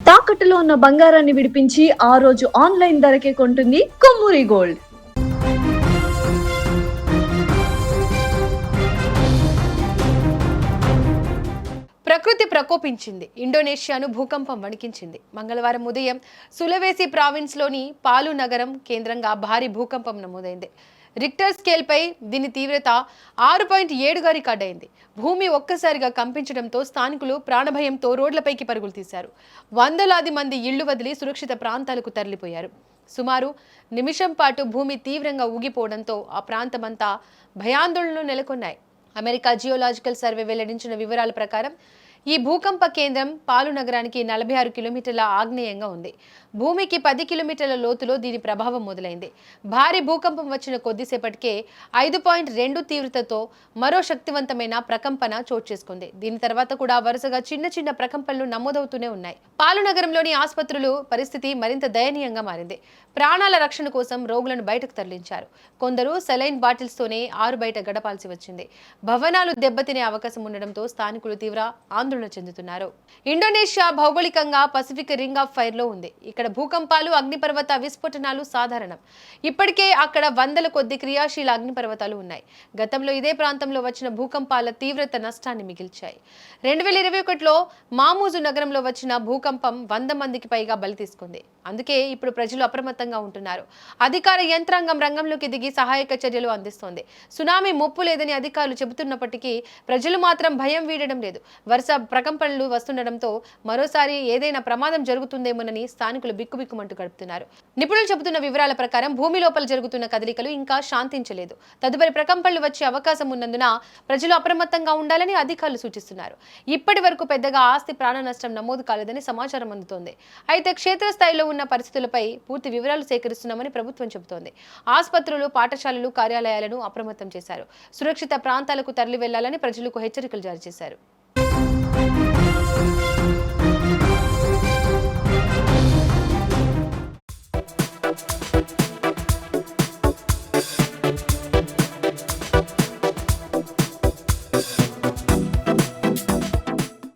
తాకట్టులో ఉన్న బంగారాన్ని విడిపించి ఆ రోజు ఆన్లైన్ ధరకే కొంటుంది కొమ్మూరి గోల్డ్. ప్రకృతి ప్రకోపించింది. ఇండోనేషియాను భూకంపం వణికించింది. మంగళవారం ఉదయం సులవేసి ప్రావిన్స్లోని పాలు నగరం కేంద్రంగా భారీ భూకంపం నమోదైంది. రిక్టర్ స్కేల్పై దీని తీవ్రత 6.7గా రికార్డైంది. భూమి ఒక్కసారిగా కంపించడంతో స్థానికులు ప్రాణభయంతో రోడ్లపైకి పరుగులు తీశారు. వందలాది మంది ఇళ్లు వదిలి సురక్షిత ప్రాంతాలకు తరలిపోయారు. సుమారు నిమిషం పాటు భూమి తీవ్రంగా ఊగిపోవడంతో ఆ ప్రాంతమంతా భయాందోళనలు నెలకొన్నాయి. అమెరికా జియోలాజికల్ సర్వే వెల్లడించిన వివరాల ప్రకారం ఈ భూకంప కేంద్రం పాలు నగరానికి 46 కిలోమీటర్ల ఆగ్నేయంగా ఉంది. భూమికి 10 కిలోమీటర్ల లోతులో దీని ప్రభావం మొదలైంది. భారీ భూకంపం వచ్చిన కొద్దిసేపటికే 5.2 తీవ్రతతో మరో శక్తివంతమైన ప్రకంపన చోటు చేసుకుంది. దీని తర్వాత కూడా వరుసగా చిన్న చిన్న ప్రకంపనలు నమోదవుతూనే ఉన్నాయి. పాలు నగరంలోని ఆసుపత్రులు పరిస్థితి మరింత దయనీయంగా మారింది. ప్రాణాల రక్షణ కోసం రోగులను బయటకు తరలించారు. కొందరు సెలైన్ బాటిల్స్తోనే ఆరు బయట గడపాల్సి వచ్చింది. భవనాలు దెబ్బతినే అవకాశం ఉండడంతో స్థానికులు తీవ్ర ఆందోళన చెందుతున్నారు. ఇండోనేషియా భౌగోళికంగా పసిఫిక్ రింగ్ ఆఫ్ ఫైర్ లో ఉంది. ఇక్కడ భూకంపాలు, అగ్నిపర్వత విస్ఫోటనాలు సాధారణం. ఇప్పటికే అక్కడ వందల కొద్ది క్రియాశీల అగ్నిపర్వతాలు ఉన్నాయి. గతంలో ఇదే ప్రాంతంలో వచ్చిన భూకంపాల తీవ్రత నష్టాన్ని మిగిల్చాయి. 2021లో మామూజు నగరంలో వచ్చిన భూకంపం 100 మందికి పైగా బలి తీసుకుంది. అందుకే ఇప్పుడు ప్రజలు అప్రమత్తంగా ఉంటున్నారు. అధికార యంత్రాంగం రంగంలోకి దిగి సహాయక చర్యలు అందిస్తోంది. సునామీ ముప్పు లేదని అధికారులు చెబుతున్నప్పటికీ ప్రజలు మాత్రం భయం వీడడం లేదు. వరుస ప్రకంపనలు వస్తుండటంతో మరోసారి ఏదైనా ప్రమాదం జరుగుతుందేమోనని స్థానికులు బిక్కుబిక్కుమంటూ గడుపుతున్నారు. నిపుణులు చెబుతున్న వివరాల ప్రకారం భూమి లోపల జరుగుతున్న కదలికలు ఇంకా శాంతించలేదు. తదుపరి ప్రకంపనలు వచ్చే అవకాశం ఉన్నందున ప్రజలు అప్రమత్తంగా ఉండాలని అధికారులు సూచిస్తున్నారు. ఇప్పటి వరకు పెద్దగా ఆస్తి ప్రాణ నష్టం నమోదు కాలేదని సమాచారం అందుతోంది. అయితే క్షేత్రస్థాయిలో ఉన్న పరిస్థితులపై పూర్తి వివరాలు సేకరిస్తున్నామని ప్రభుత్వం చెబుతోంది. ఆసుపత్రులు, పాఠశాలలు, కార్యాలయాలను అప్రమత్తం చేశారు. సురక్షిత ప్రాంతాలకు తరలి వెళ్లాలని ప్రజలకు హెచ్చరికలు జారీ చేశారు.